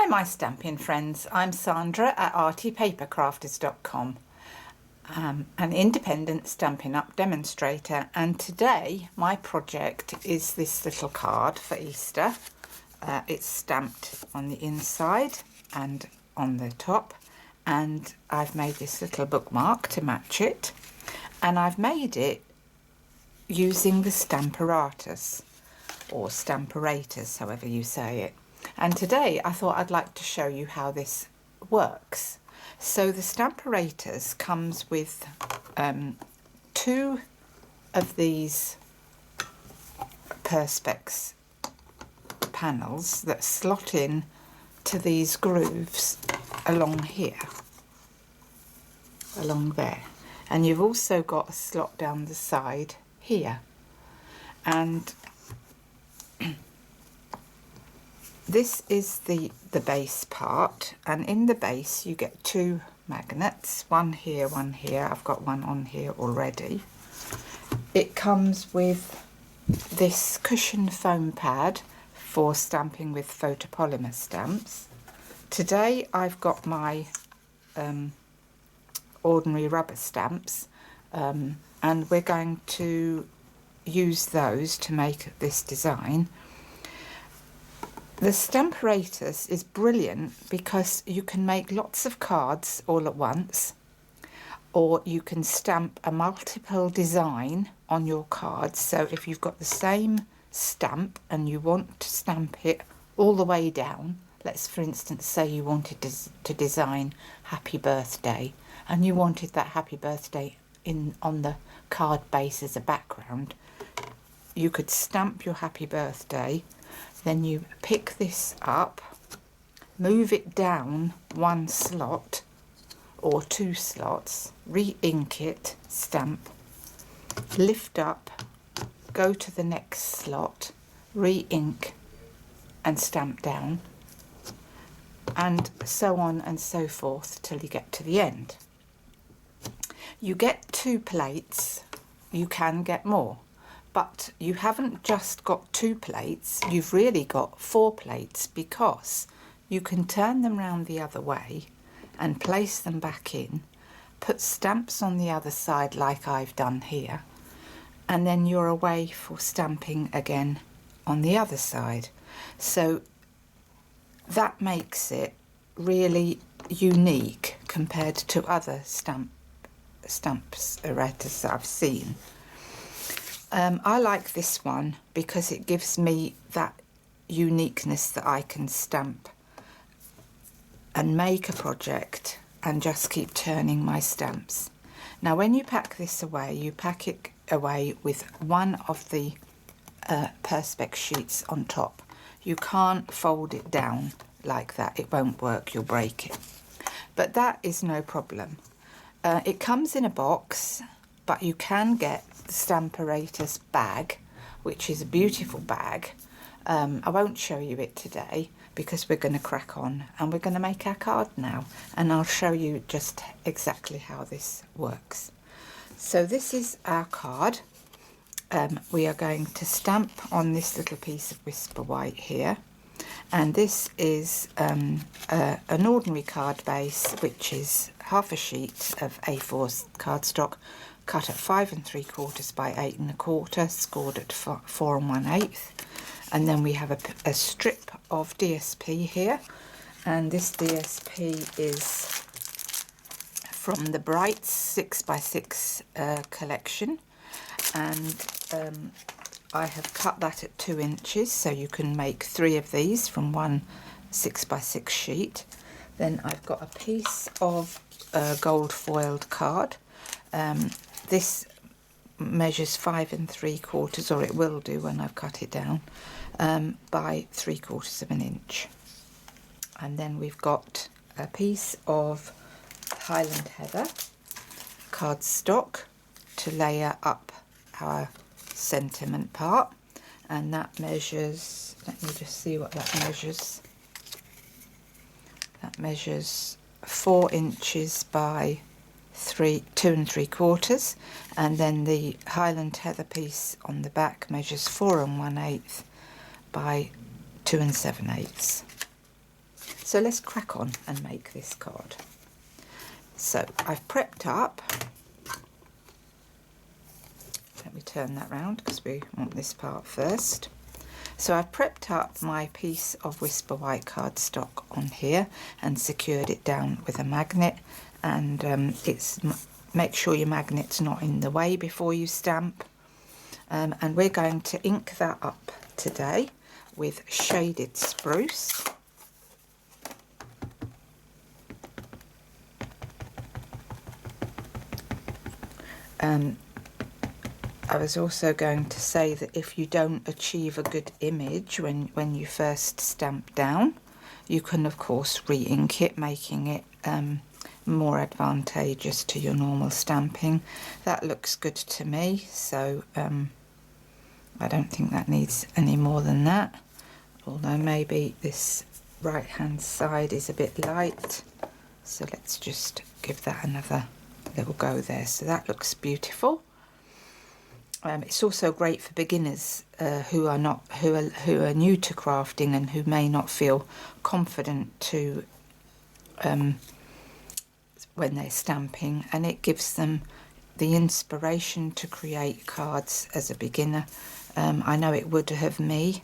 Hi my Stampin' friends, I'm Sandra at artypapercrafters.com, an independent Stampin' Up demonstrator, and today my project is this little card for Easter. It's stamped on the inside and on the top, and I've made this little bookmark to match it, and I've made it using the Stamparatus or Stamparatus, however you say it. And today I thought I'd like to show you how this works. So the Stamparatus comes with two of these Perspex panels that slot in to these grooves along here, along there, and you've also got a slot down the side here, and this is the base part, and in the base you get two magnets, one here, one here. I've got one on here already. It comes with this cushion foam pad for stamping with photopolymer stamps. Today I've got my ordinary rubber stamps, and we're going to use those to make this design. The Stamparatus is brilliant because you can make lots of cards all at once, or you can stamp a multiple design on your cards. So if you've got the same stamp and you want to stamp it all the way down, let's for instance say you wanted to design happy birthday, and you wanted that happy birthday on the card base as a background, you could stamp your happy birthday. Then you pick this up, move it down one slot or two slots, re-ink it, stamp, lift up, go to the next slot, re-ink and stamp down, and so on and so forth till you get to the end. You get two plates, you can get more. But you haven't just got two plates, you've really got 4 plates, because you can turn them round the other way and place them back in, put stamps on the other side like I've done here, and then you're away for stamping again on the other side. So that makes it really unique compared to other Stamparatus that I've seen. I like this one because it gives me that uniqueness that I can stamp and make a project and just keep turning my stamps. Now when you pack this away, you pack it away with one of the Perspex sheets on top. You can't fold it down like that, it won't work, you'll break it. But that is no problem. It comes in a box, but you can get the Stamparatus bag, which is a beautiful bag. I won't show you it today because we're going to crack on and we're going to make our card now, and I'll show you just exactly how this works. So this is our card. We are going to stamp on this little piece of Whisper White here, and this is an ordinary card base, which is half a sheet of A4 cardstock, cut at 5 3/4 by 8 1/4, scored at 4 1/8, and then we have a strip of DSP here, and this DSP is from the Brights 6x6 collection, and I have cut that at 2 inches, so you can make 3 of these from one 6x6 sheet. Then I've got a piece of gold foiled card. This measures 5 3/4, or it will do when I've cut it down, by 3/4 of an inch. And then we've got a piece of Highland Heather cardstock to layer up our sentiment part, and that measures, let me just see what that measures. That measures 4 inches by 2 3/4, and then the Highland Heather piece on the back measures 4 1/8 by 2 7/8. So let's crack on and make this card. So I've prepped up, let me turn that round because we want this part first. So I've prepped up my piece of Whisper White cardstock on here and secured it down with a magnet, and make sure your magnet's not in the way before you stamp. And we're going to ink that up today with shaded spruce. I was also going to say that if you don't achieve a good image when you first stamp down, you can of course re-ink it, making it more advantageous to your normal stamping. That looks good to me, so I don't think that needs any more than that, although maybe this right hand side is a bit light, so let's just give that another little go there. So that looks beautiful. It's also great for beginners who are new to crafting and who may not feel confident to when they're stamping, and it gives them the inspiration to create cards as a beginner. I know it would have me,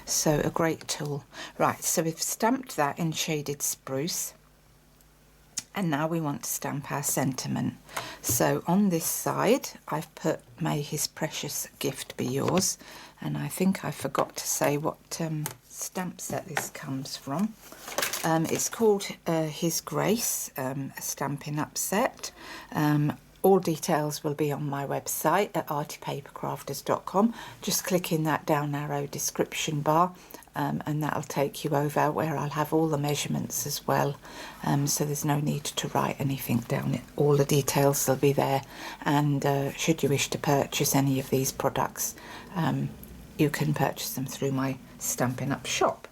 so a great tool. Right, so we've stamped that in shaded spruce, and now we want to stamp our sentiment. So on this side I've put "May His Precious Gift Be Yours," and I think I forgot to say what stamp set this comes from. It's called His Grace, a Stampin' Up set. All details will be on my website at artypapercrafters.com. Just click in that down arrow description bar, and that'll take you over where I'll have all the measurements as well, so there's no need to write anything down. All the details will be there, and should you wish to purchase any of these products, you can purchase them through my Stampin' Up shop.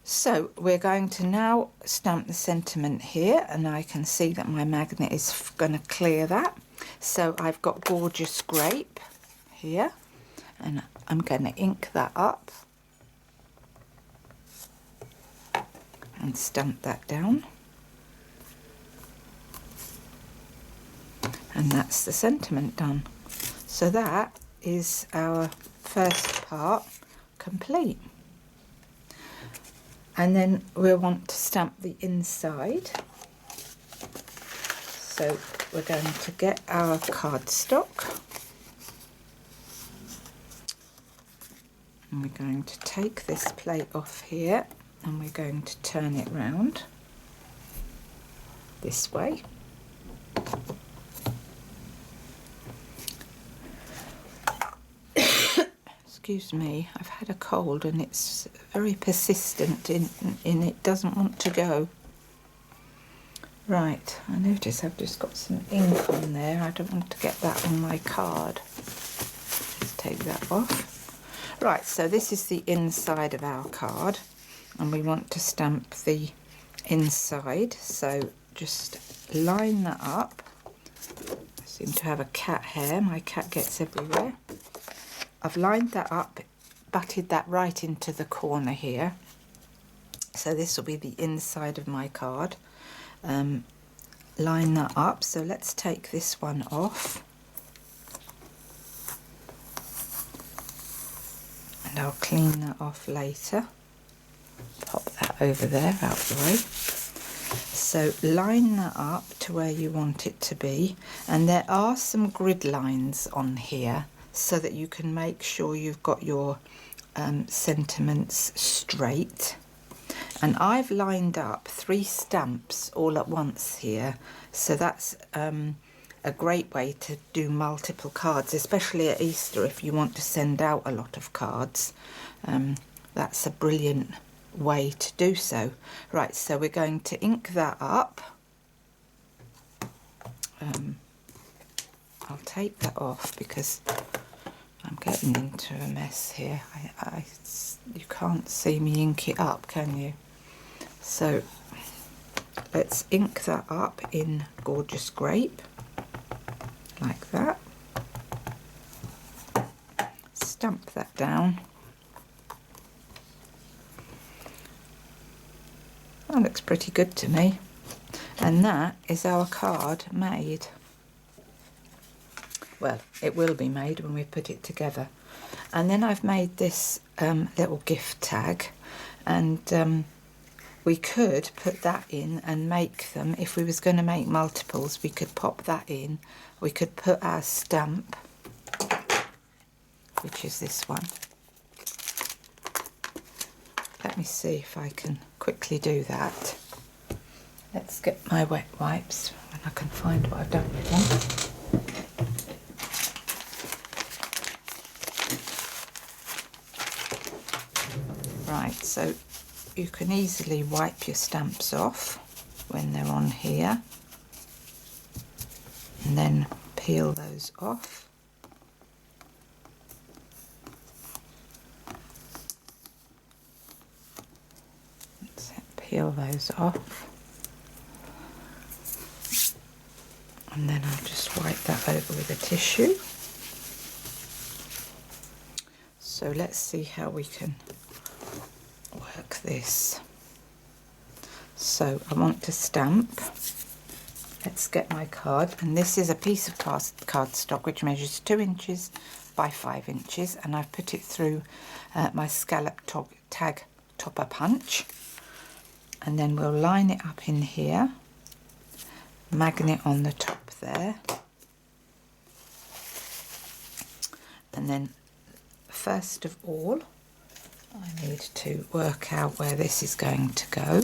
So we're going to now stamp the sentiment here, and I can see that my magnet is going to clear that. So I've got Gorgeous Grape here, and I'm going to ink that up and stamp that down. And that's the sentiment done. So that is our first part complete. And then we'll want to stamp the inside. So we're going to get our cardstock, and we're going to take this plate off here, and we're going to turn it round this way. Excuse me, I've had a cold and it's very persistent in it doesn't want to go. Right, I notice I've just got some ink on there. I don't want to get that on my card. Let's take that off. Right, so this is the inside of our card, and we want to stamp the inside. So just line that up. I seem to have a cat hair. My cat gets everywhere. I've lined that up, butted that right into the corner here. So this will be the inside of my card. Line that up. So let's take this one off. And I'll clean that off later. Pop that over there, out the way. So line that up to where you want it to be. And there are some grid lines on here, so that you can make sure you've got your sentiments straight. And I've lined up 3 stamps all at once here, so that's a great way to do multiple cards, especially at Easter if you want to send out a lot of cards. That's a brilliant way to do so. Right, so we're going to ink that up. I'll take that off because I'm getting into a mess here. You can't see me ink it up, can you? So let's ink that up in Gorgeous Grape, like that. Stamp that down. That looks pretty good to me. And that is our card made. Well, it will be made when we put it together. And then I've made this little gift tag, and we could put that in and make them. If we was going to make multiples, we could pop that in. We could put our stamp, which is this one. Let me see if I can quickly do that. Let's get my wet wipes and I can find what I've done with them. Right, so you can easily wipe your stamps off when they're on here, and then peel those off. Let's peel those off, and then I'll just wipe that over with a tissue. So let's see how we can work this. So I want to stamp. Let's get my card, and this is a piece of cardstock which measures 2 inches by 5 inches, and I've put it through my scallop tag topper punch, and then we'll line it up in here, magnet on the top there, and then first of all I need to work out where this is going to go,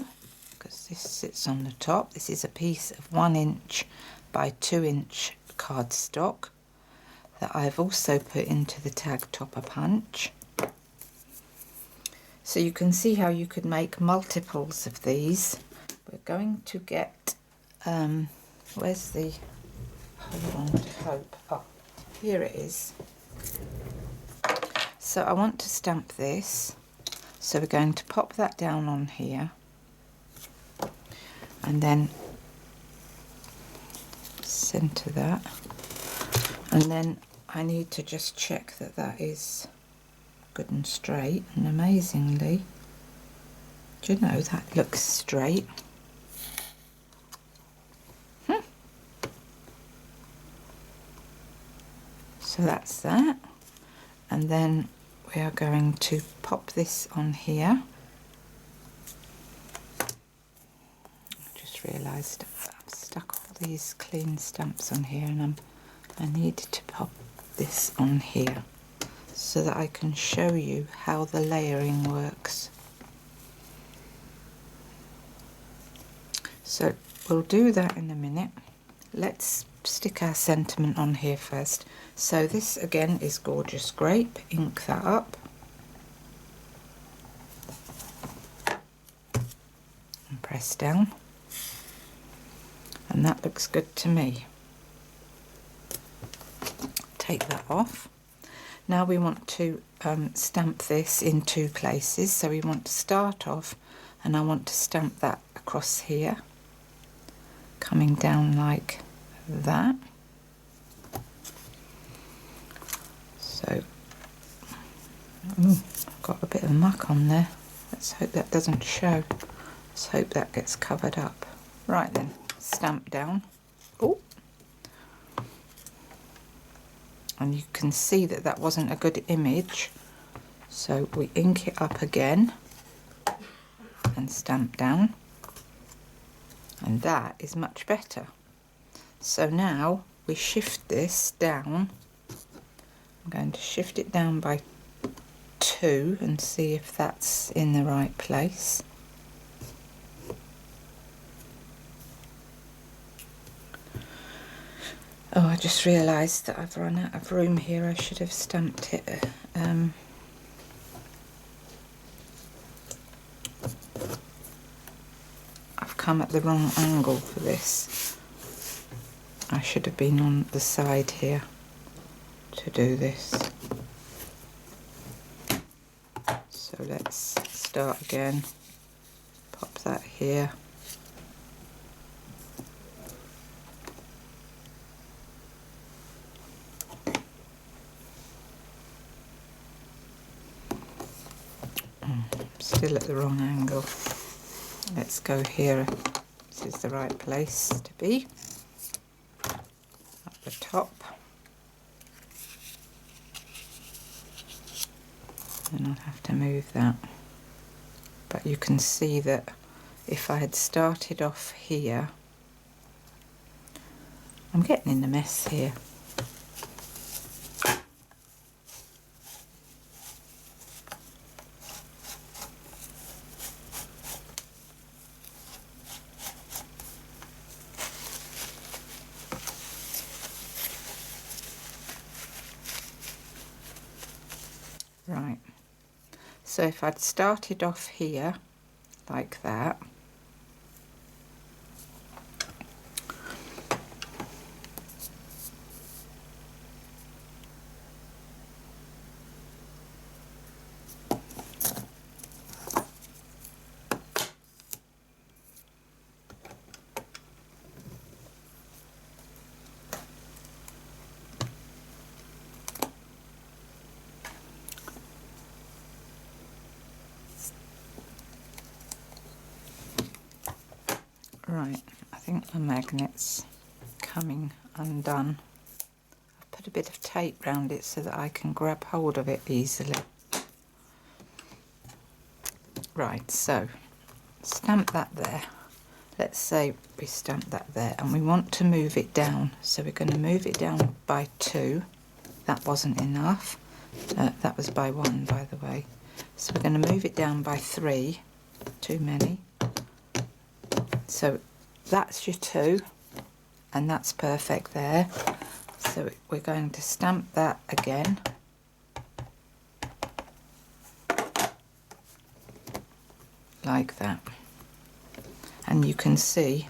because this sits on the top. This is a piece of 1 inch by 2 inch cardstock that I've also put into the tag topper punch. So you can see how you could make multiples of these. We're going to get, where's the, hold on to hope, oh, here it is. So I want to stamp this. So we're going to pop that down on here, and then centre that, and then I need to just check that that is good and straight, and amazingly, do you know, that looks straight. So that's that, and then we are going to pop this on here. I just realised I've stuck all these clean stamps on here, and I need to pop this on here so that I can show you how the layering works. So we'll do that in a minute. Let's stick our sentiment on here first. So this again is Gorgeous Grape. Ink that up and press down, and that looks good to me. Take that off. Now we want to stamp this in 2 places. So we want to start off, and I want to stamp that across here, coming down like that. So, I've got a bit of muck on there. Let's hope that doesn't show. Let's hope that gets covered up. Right then, stamp down. Oh, and you can see that that wasn't a good image. So we ink it up again and stamp down, and that is much better. So now we shift this down. I'm going to shift it down by 2 and see if that's in the right place. Oh, I just realised that I've run out of room here. I should have stamped it. I've come at the wrong angle for this. I should have been on the side here to do this. So let's start again. Pop that here. Still at the wrong angle. let's go here. This is the right place to be. Up the top. And I'll have to move that. But you can see that if I had started off here, I'm getting in a mess here. Right, so if I'd started off here like that, right, I think the magnet's coming undone. I've put a bit of tape round it so that I can grab hold of it easily. Right, so stamp that there. Let's say we stamp that there and we want to move it down. So we're going to move it down by 2. That wasn't enough. That was by 1, by the way. So we're going to move it down by 3. Too many. So that's your 2, and that's perfect there. So we're going to stamp that again. Like that. And you can see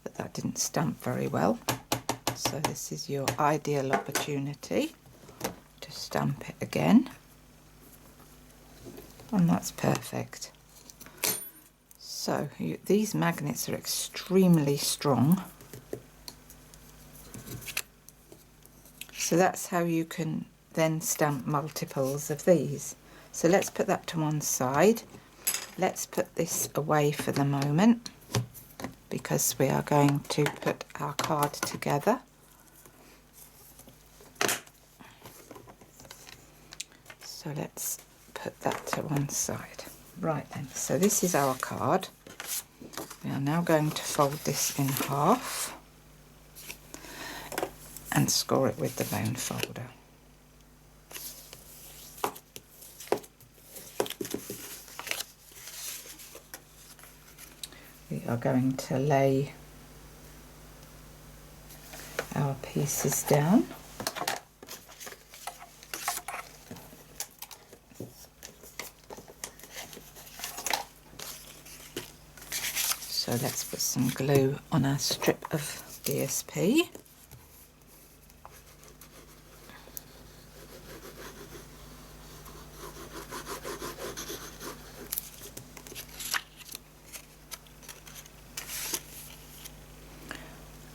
that that didn't stamp very well. So this is your ideal opportunity to stamp it again. And that's perfect. So these magnets are extremely strong. So that's how you can then stamp multiples of these. So let's put that to one side. Let's put this away for the moment because we are going to put our card together. So let's put that to one side. Right then, so this is our card. We are now going to fold this in half and score it with the bone folder. We are going to lay our pieces down. So let's put some glue on our strip of DSP.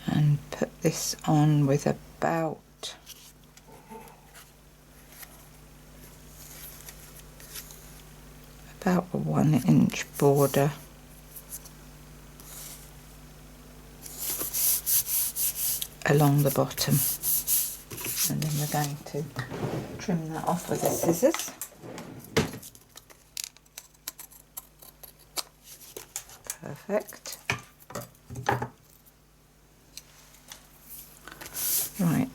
And put this on with about a 1-inch border. Along the bottom, and then we're going to trim that off with the scissors. Perfect. Right,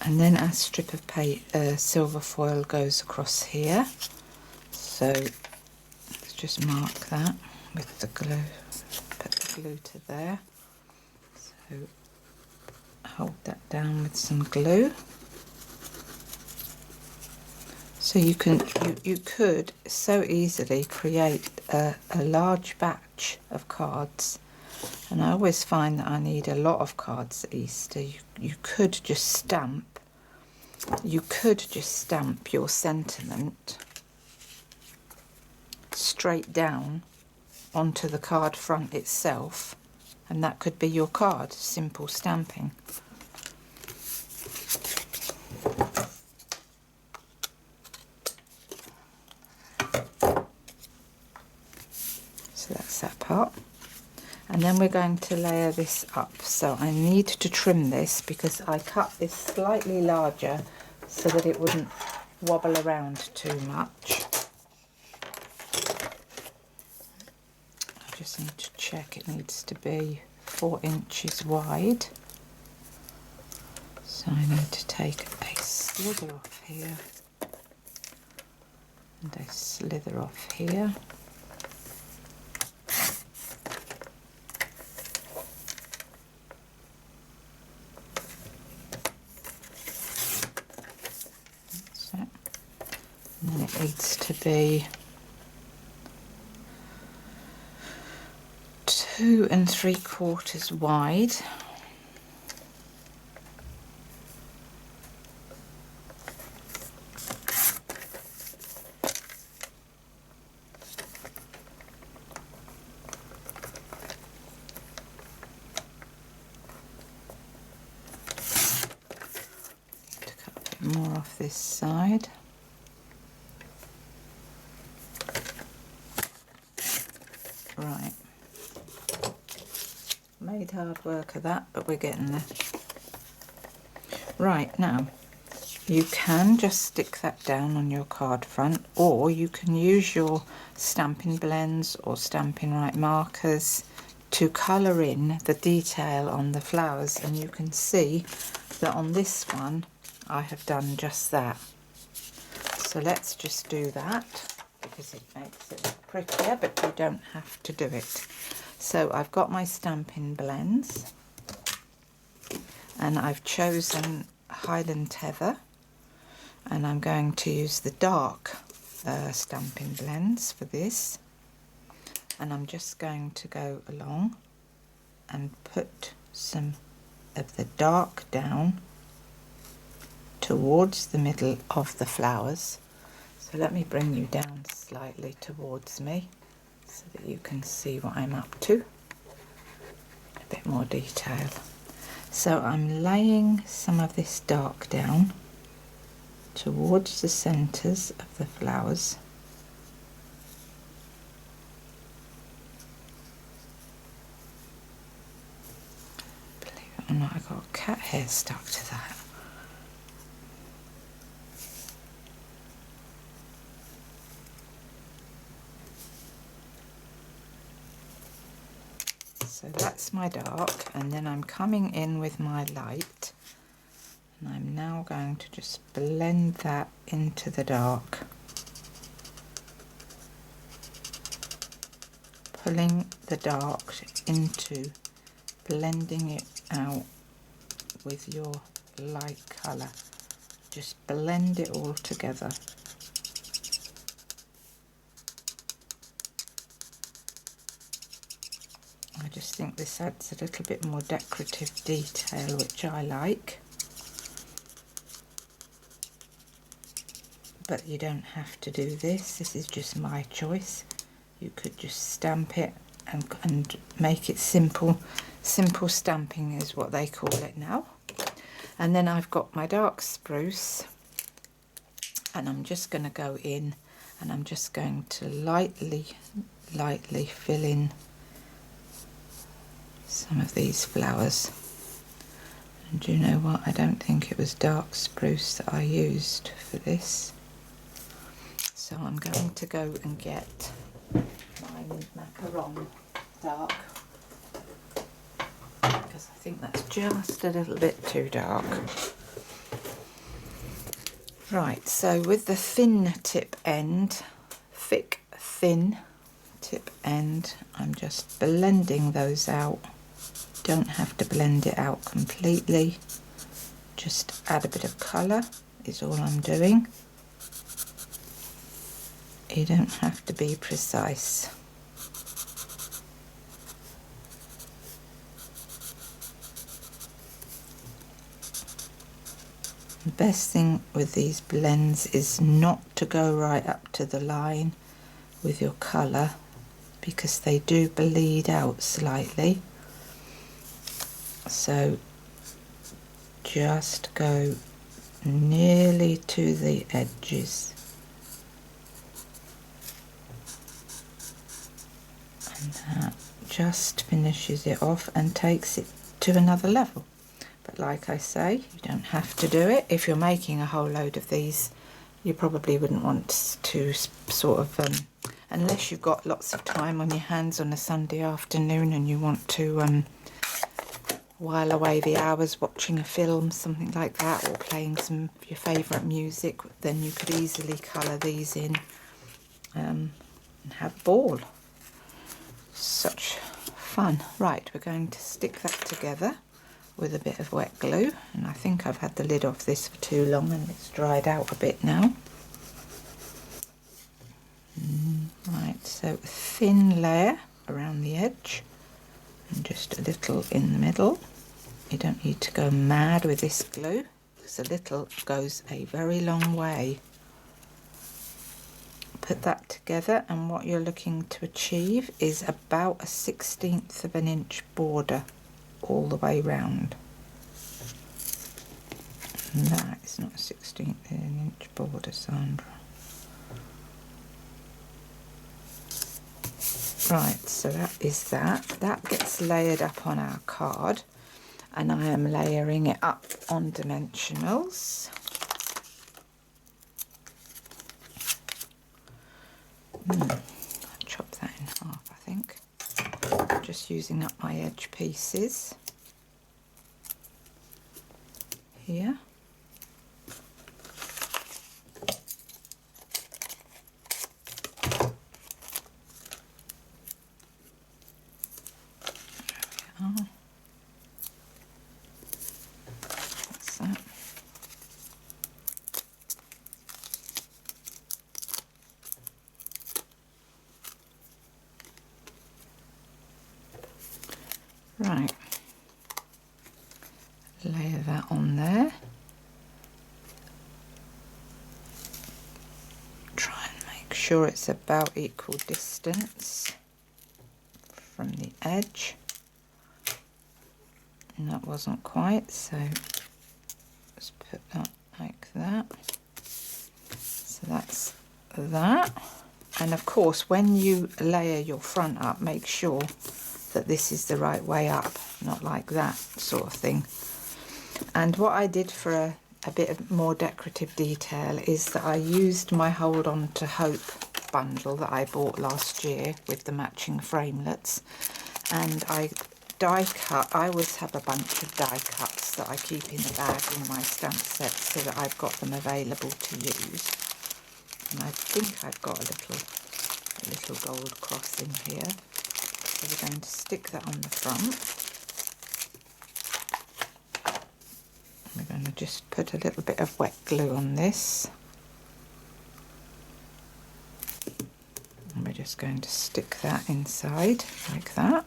and then our strip of silver foil goes across here. So let's just mark that with the glue. Put the glue to there. So hold that down with some glue. So you could so easily create a large batch of cards, and I always find that I need a lot of cards at Easter. You could just stamp your sentiment straight down onto the card front itself, and that could be your card. Simple stamping. So So that's that part. And then we're going to layer this up. So I need to trim this because I cut this slightly larger so that it wouldn't wobble around too much. I just need to check it needs to be 4 inches wide. So I need to take a slither off here and a slither off here. That's it. And then it needs to be 2 3/4 wide. More off this side. Right. Made hard work of that, but we're getting there. Right, now you can just stick that down on your card front, or you can use your Stampin' blends or Stampin' Right markers to colour in the detail on the flowers, and you can see that on this one I have done just that. So let's just do that because it makes it look prettier, but you don't have to do it. So I've got my Stampin' blends and I've chosen Highland Heather, and I'm going to use the dark Stampin' blends for this, and I'm just going to go along and put some of the dark down towards the middle of the flowers. So let me bring you down slightly towards me so that you can see what I'm up to. A bit more detail. So I'm laying some of this dark down towards the centres of the flowers. Believe it or not, I got cat hair stuck to that. So that's my dark, and then I'm coming in with my light, and I'm now going to just blend that into the dark, pulling the dark into blending it out with your light colour. Just blend it all together. I just think this adds a little bit more decorative detail, which I like. But you don't have to do this. This is just my choice. You could just stamp it and make it simple. Simple stamping is what they call it now. And then I've got my dark spruce, and I'm just going to go in and I'm just going to lightly fill in some of these flowers. And do you know what? I don't think it was dark spruce that I used for this. So I'm going to go and get my macaron dark, because I think that's just a little bit too dark. Right, so with the thin tip end, thick, thin tip end, I'm just blending those out. Don't have to blend it out completely, just add a bit of colour is all I'm doing. You don't have to be precise. The best thing with these blends is not to go right up to the line with your colour, because they do bleed out slightly. So just go nearly to the edges And that just finishes it off and takes it to another level. But like I say, you don't have to do it. If you're making a whole load of these, you probably wouldn't want to sort of, unless you've got lots of time on your hands on a Sunday afternoon and you want to while away the hours watching a film, something like that, or playing some of your favourite music, then you could easily colour these in and have a ball. Such fun. Right, we're going to stick that together with a bit of wet glue, and I think I've had the lid off this for too long and it's dried out a bit now. Right, so a thin layer around the edge and just a little in the middle. You don't need to go mad with this glue, because a little goes a very long way. Put that together, and what you're looking to achieve is about a 1/16 of an inch border all the way round. And that is not a 1/16 of an inch border, Sandra. Right, so that is that. That gets layered up on our card, and I am layering it up on dimensionals. I'll chop that in half, I think. Just using up my edge pieces here. That's that. Right, layer that on there. Try and make sure it's about equal distance from the edge. And that wasn't quite, so let's put that like that. So that's that. And of course, when you layer your front up, make sure that this is the right way up, not like that sort of thing. And what I did for a bit of more decorative detail is that I used my Hold On to Hope bundle that I bought last year with the matching framelets, and I die cut. I always have a bunch of die cuts that I keep in the bag in my stamp set so that I've got them available to use. And I think I've got a little gold cross in here. So we're going to stick that on the front. We're going to just put a little bit of wet glue on this. And we're just going to stick that inside like that.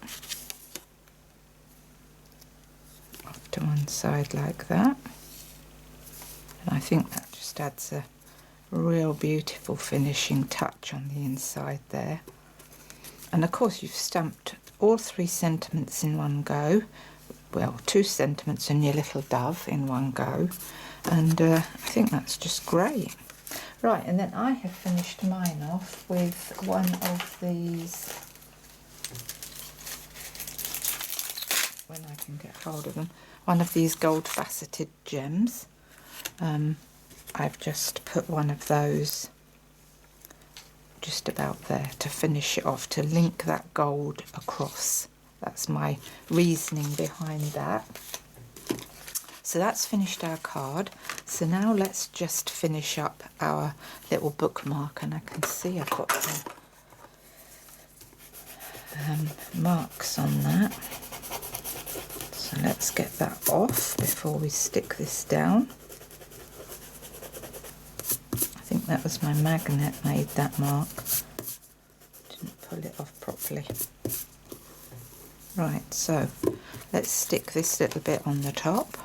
Off to one side like that. And I think that just adds a real beautiful finishing touch on the inside there. And of course you've stamped all 3 sentiments in one go. Well, 2 sentiments and your little dove in one go. And I think that's just great. Right, and then I have finished mine off with one of these, when I can get hold of them, one of these gold faceted gems. I've just put one of those just about there to finish it off, to link that gold across. That's my reasoning behind that. So that's finished our card. So now let's just finish up our little bookmark, and I can see I've got some marks on that. So let's get that off before we stick this down. I think that was my magnet made that mark. Didn't pull it off properly. Right, so let's stick this little bit on the top.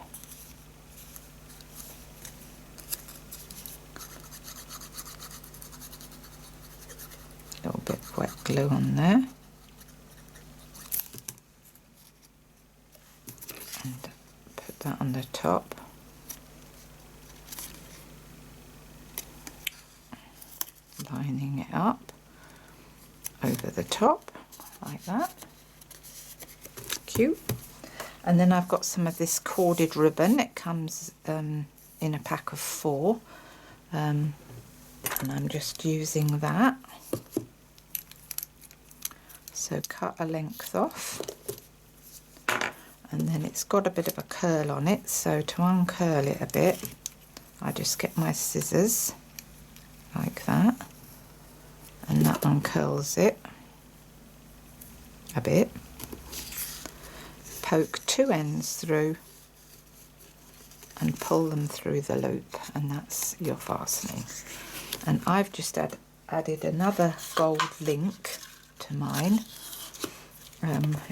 A little bit of wet glue on there. And put that on the top. Lining it up over the top like that. Cute. And then I've got some of this corded ribbon. It comes in a pack of 4, and I'm just using that. So cut a length off, and then it's got a bit of a curl on it, so to uncurl it a bit I just get my scissors like that, and that uncurls it a bit. Poke 2 ends through and pull them through the loop, and that's your fastening. And I've just added another gold link to mine.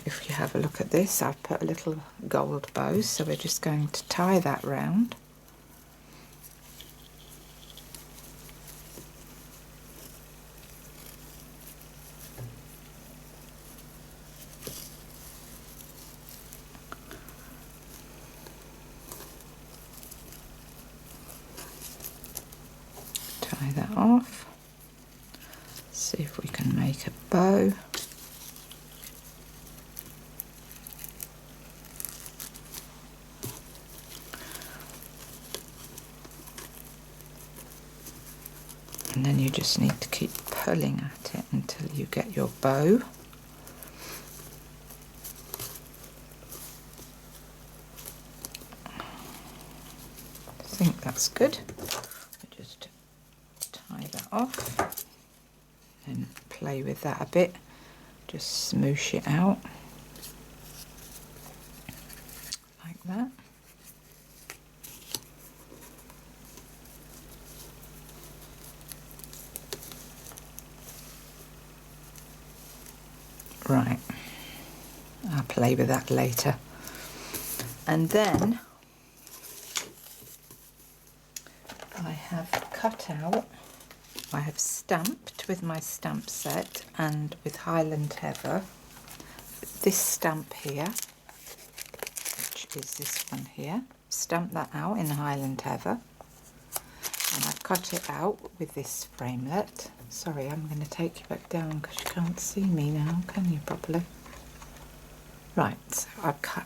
If you have a look at this, I've put a little gold bow, so we're just going to tie that round. Tie that off. See if we can make a bow. And then you just need to keep pulling at it until you get your bow. I think that's good. Just tie that off and play with that a bit. Just smoosh it out like that. Right, I'll play with that later. And then I have cut out, I have stamped with my stamp set and with Highland Heather this stamp here, which is this one here. Stamp that out in Highland Heather, and I've cut it out with this framelit. Sorry, I'm going to take you back down because you can't see me now, can you, properly? Right, so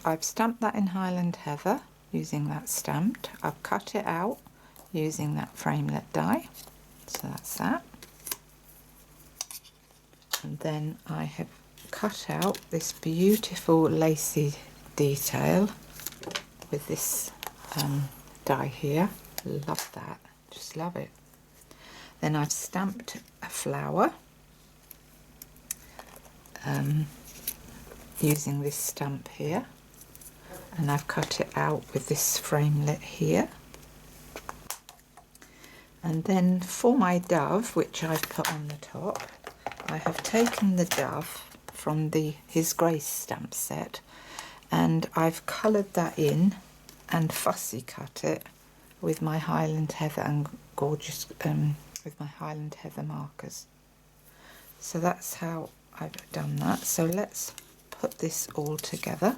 I've stamped that in Highland Heather using that stamped. I've cut it out using that framelit die, so that's that. And then I have cut out this beautiful lacy detail with this die here. Love that, just love it. Then I've stamped a flower using this stamp here, and I've cut it out with this framelit here. And then for my dove, which I've put on the top, I have taken the dove from the His Grace stamp set, and I've coloured that in and fussy cut it with my Highland Heather and gorgeous with my Highland Heather markers. So that's how I've done that. So let's put this all together.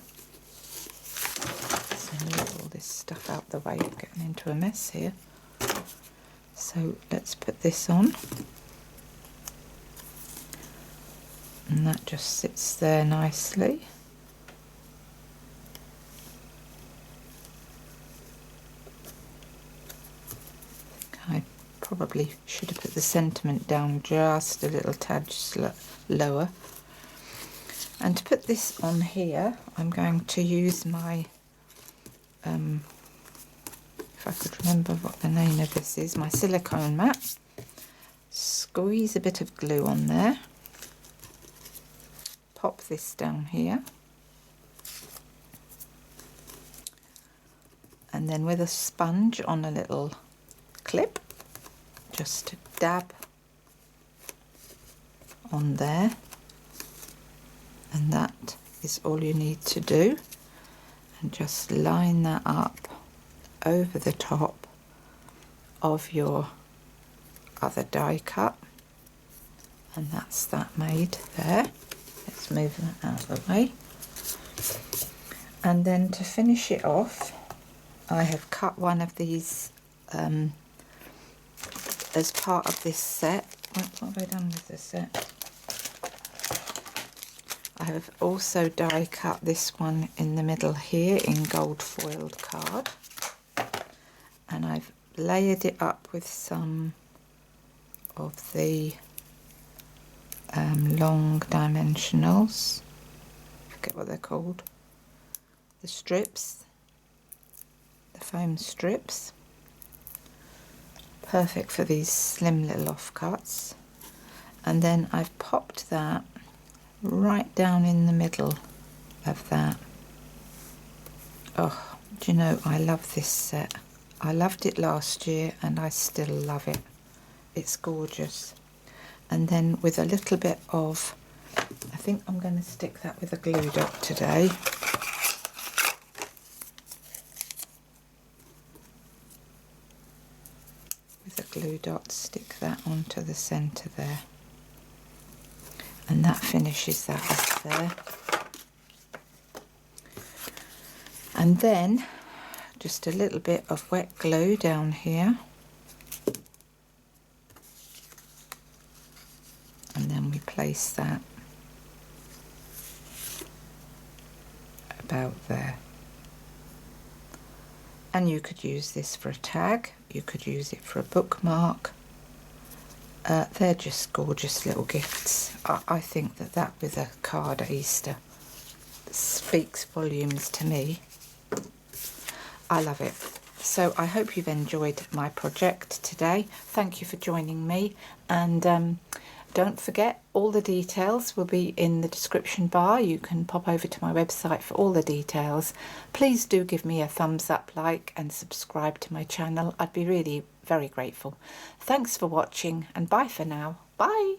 So move all this stuff out the way, getting into a mess here. So let's put this on, and that just sits there nicely. I probably should have put the sentiment down just a little tad lower. And to put this on here, I'm going to use my, if I could remember what the name of this is, my silicone mat. Squeeze a bit of glue on there. Pop this down here. And then with a sponge on a little clip, just dab on there, and that is all you need to do, and just line that up over the top of your other die cut, and that's that made there. Let's move that out of the way. And then to finish it off, I have cut one of these as part of this set. What have I done with this set? I have also die cut this one in the middle here in gold foiled card, and I've layered it up with some of the long dimensionals, I forget what they're called, the strips, the foam strips, perfect for these slim little offcuts. And then I've popped that right down in the middle of that. Oh, do you know, I love this set. I loved it last year and I still love it. It's gorgeous. And then with a little bit of, I think I'm going to stick that with a glue dot today. With a glue dot, stick that onto the centre there. And that finishes that off there. And then just a little bit of wet glue down here. And then we place that about there. And you could use this for a tag, you could use it for a bookmark. They're just gorgeous little gifts. I think that with a card at Easter speaks volumes to me. I love it. So I hope you've enjoyed my project today. Thank you for joining me, and don't forget, all the details will be in the description bar. You can pop over to my website for all the details. Please do give me a thumbs up, like, and subscribe to my channel. I'd be really very grateful. Thanks for watching, and bye for now. Bye.